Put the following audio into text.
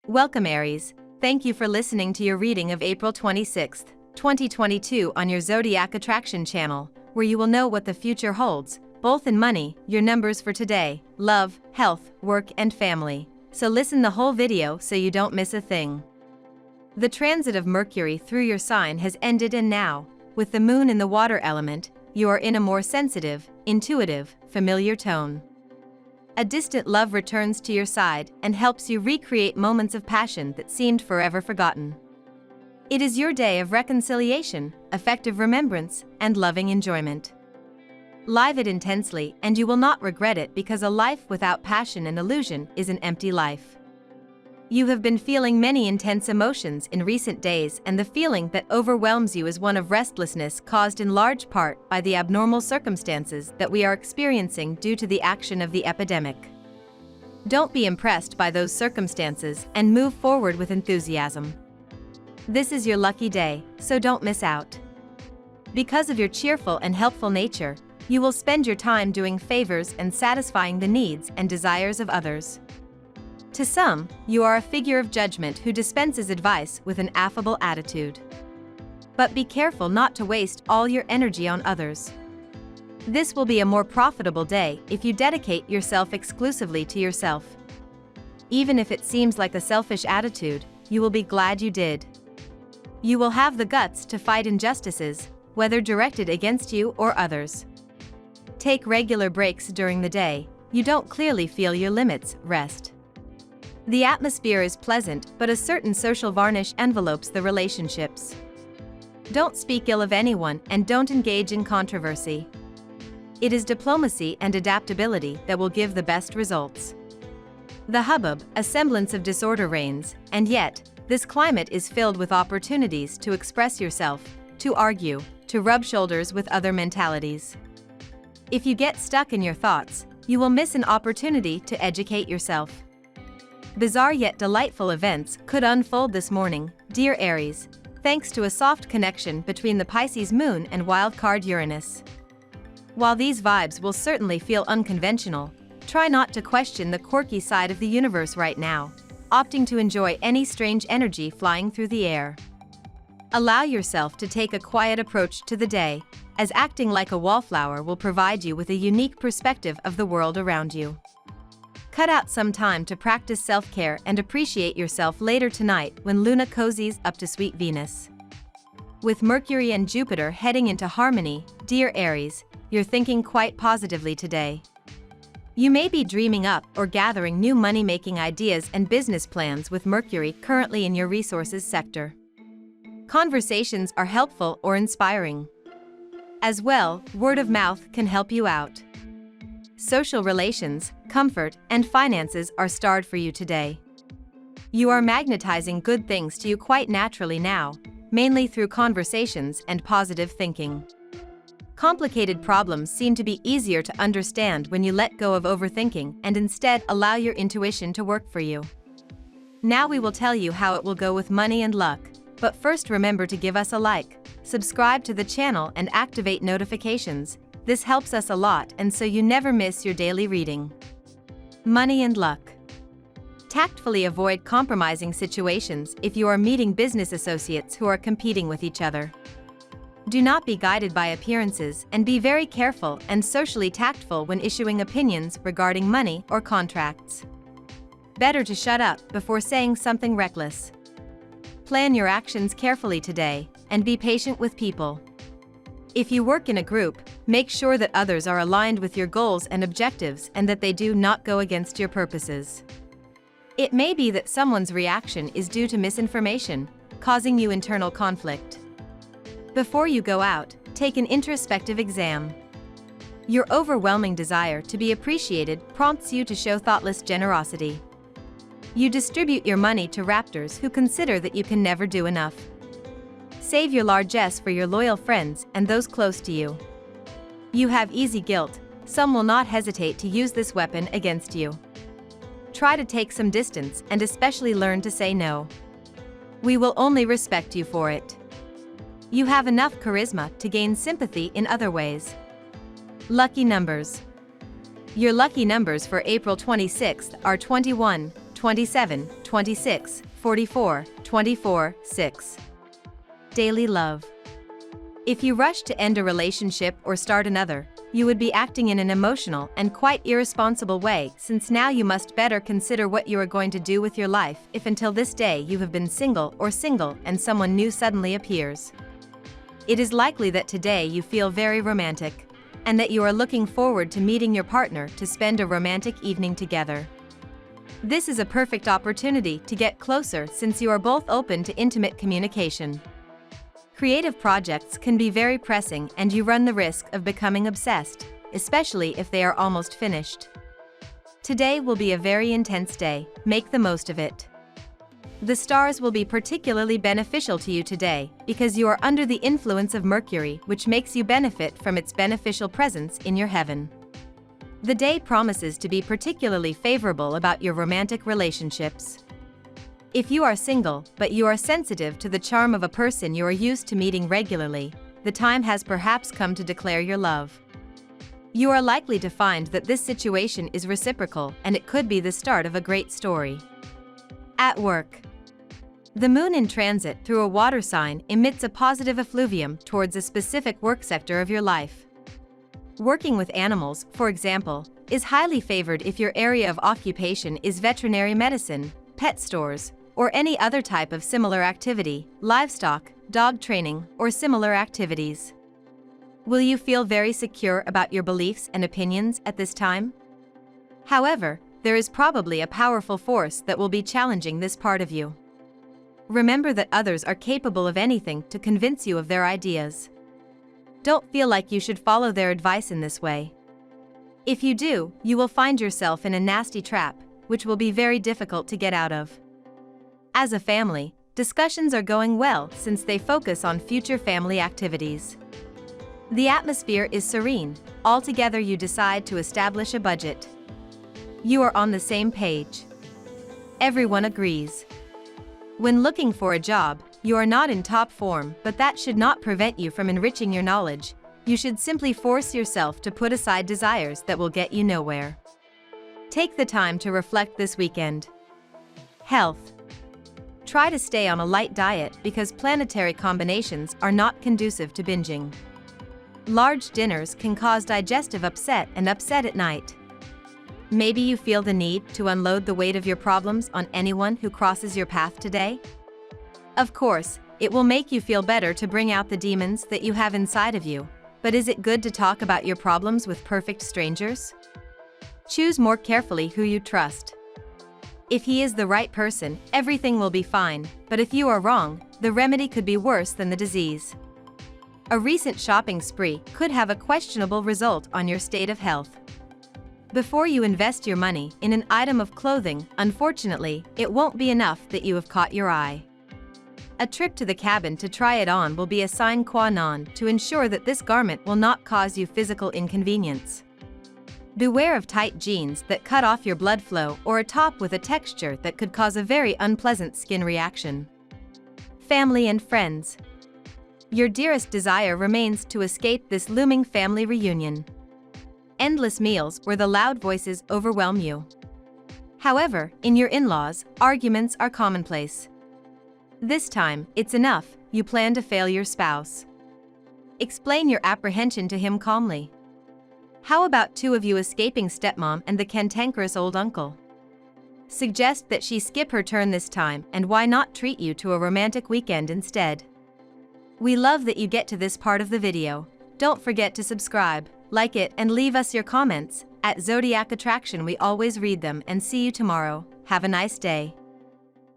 Welcome Aries, thank you for listening to your reading of April 26, 2022 on your Zodiac Attraction channel, where you will know what the future holds, both in money, your numbers for today, love, health, work and family. So listen the whole video so you don't miss a thing. The transit of Mercury through your sign has ended, and now, with the moon in the water element, you are in a more sensitive, intuitive, familiar tone. A distant love returns to your side and helps you recreate moments of passion that seemed forever forgotten. It is your day of reconciliation, affective remembrance, and loving enjoyment. Live it intensely, and you will not regret it, because a life without passion and illusion is an empty life. You have been feeling many intense emotions in recent days, and the feeling that overwhelms you is one of restlessness, caused in large part by the abnormal circumstances that we are experiencing due to the action of the epidemic. Don't be impressed by those circumstances and move forward with enthusiasm. This is your lucky day, so don't miss out. Because of your cheerful and helpful nature, you will spend your time doing favors and satisfying the needs and desires of others. To some, you are a figure of judgment who dispenses advice with an affable attitude. But be careful not to waste all your energy on others. This will be a more profitable day if you dedicate yourself exclusively to yourself. Even if it seems like a selfish attitude, you will be glad you did. You will have the guts to fight injustices, whether directed against you or others. Take regular breaks during the day. You don't clearly feel your limits, rest. The atmosphere is pleasant, but a certain social varnish envelopes the relationships. Don't speak ill of anyone and don't engage in controversy. It is diplomacy and adaptability that will give the best results. The hubbub, a semblance of disorder reigns, and yet, this climate is filled with opportunities to express yourself, to argue, to rub shoulders with other mentalities. If you get stuck in your thoughts, you will miss an opportunity to educate yourself. Bizarre yet delightful events could unfold this morning, dear Aries, thanks to a soft connection between the Pisces moon and wildcard Uranus. While these vibes will certainly feel unconventional, try not to question the quirky side of the universe right now, opting to enjoy any strange energy flying through the air. Allow yourself to take a quiet approach to the day, as acting like a wallflower will provide you with a unique perspective of the world around you. Cut out some time to practice self-care and appreciate yourself later tonight when Luna cozies up to sweet Venus. With Mercury and Jupiter heading into harmony, dear Aries, you're thinking quite positively today. You may be dreaming up or gathering new money-making ideas and business plans with Mercury currently in your resources sector. Conversations are helpful or inspiring. As well, word of mouth can help you out. Social relations, comfort, and finances are starred for you today. You are magnetizing good things to you quite naturally now, mainly through conversations and positive thinking. Complicated problems seem to be easier to understand when you let go of overthinking and instead allow your intuition to work for you. Now we will tell you how it will go with money and luck, but first remember to give us a like, subscribe to the channel and activate notifications. This helps us a lot, and so you never miss your daily reading. Money and luck. Tactfully avoid compromising situations if you are meeting business associates who are competing with each other. Do not be guided by appearances, and be very careful and socially tactful when issuing opinions regarding money or contracts. Better to shut up before saying something reckless. Plan your actions carefully today, and be patient with people. If you work in a group, make sure that others are aligned with your goals and objectives and that they do not go against your purposes. It may be that someone's reaction is due to misinformation, causing you internal conflict. Before you go out, take an introspective exam. Your overwhelming desire to be appreciated prompts you to show thoughtless generosity. You distribute your money to raptors who consider that you can never do enough. Save your largesse for your loyal friends and those close to you. You have easy guilt, some will not hesitate to use this weapon against you. Try to take some distance and especially learn to say no. We will only respect you for it. You have enough charisma to gain sympathy in other ways. Lucky numbers. Your lucky numbers for April 26th are 21, 27, 26, 44, 24, 6. Daily love. If you rush to end a relationship or start another, you would be acting in an emotional and quite irresponsible way, since now you must better consider what you are going to do with your life if until this day you have been single and someone new suddenly appears. It is likely that today you feel very romantic, and that you are looking forward to meeting your partner to spend a romantic evening together. This is a perfect opportunity to get closer since you are both open to intimate communication. Creative projects can be very pressing and you run the risk of becoming obsessed, especially if they are almost finished. Today will be a very intense day, make the most of it. The stars will be particularly beneficial to you today because you are under the influence of Mercury, which makes you benefit from its beneficial presence in your heaven. The day promises to be particularly favorable about your romantic relationships. If you are single, but you are sensitive to the charm of a person you are used to meeting regularly, the time has perhaps come to declare your love. You are likely to find that this situation is reciprocal and it could be the start of a great story. At work. The moon in transit through a water sign emits a positive effluvium towards a specific work sector of your life. Working with animals, for example, is highly favored if your area of occupation is veterinary medicine, pet stores, or any other type of similar activity, livestock, dog training, or similar activities. Will you feel very secure about your beliefs and opinions at this time? However, there is probably a powerful force that will be challenging this part of you. Remember that others are capable of anything to convince you of their ideas. Don't feel like you should follow their advice in this way. If you do, you will find yourself in a nasty trap, which will be very difficult to get out of. As a family, discussions are going well since they focus on future family activities. The atmosphere is serene, altogether you decide to establish a budget. You are on the same page. Everyone agrees. When looking for a job, you are not in top form, but that should not prevent you from enriching your knowledge. You should simply force yourself to put aside desires that will get you nowhere. Take the time to reflect this weekend. Health. Try to stay on a light diet because planetary combinations are not conducive to binging. Large dinners can cause digestive upset and upset at night. Maybe you feel the need to unload the weight of your problems on anyone who crosses your path today? Of course, it will make you feel better to bring out the demons that you have inside of you, but is it good to talk about your problems with perfect strangers? Choose more carefully who you trust. If he is the right person, everything will be fine, but if you are wrong, the remedy could be worse than the disease. A recent shopping spree could have a questionable result on your state of health. Before you invest your money in an item of clothing, unfortunately, it won't be enough that you have caught your eye. A trip to the cabin to try it on will be a sine qua non to ensure that this garment will not cause you physical inconvenience. Beware of tight jeans that cut off your blood flow or a top with a texture that could cause a very unpleasant skin reaction. Family and friends. Your dearest desire remains to escape this looming family reunion. Endless meals where the loud voices overwhelm you. However, in your in-laws, arguments are commonplace. This time, it's enough, you plan to fail your spouse. Explain your apprehension to him calmly. How about two of you escaping stepmom and the cantankerous old uncle? Suggest that she skip her turn this time, and why not treat you to a romantic weekend instead? We love that you get to this part of the video. Don't forget to subscribe, like it, and leave us your comments. At Zodiac Attraction we always read them, and see you tomorrow. Have a nice day.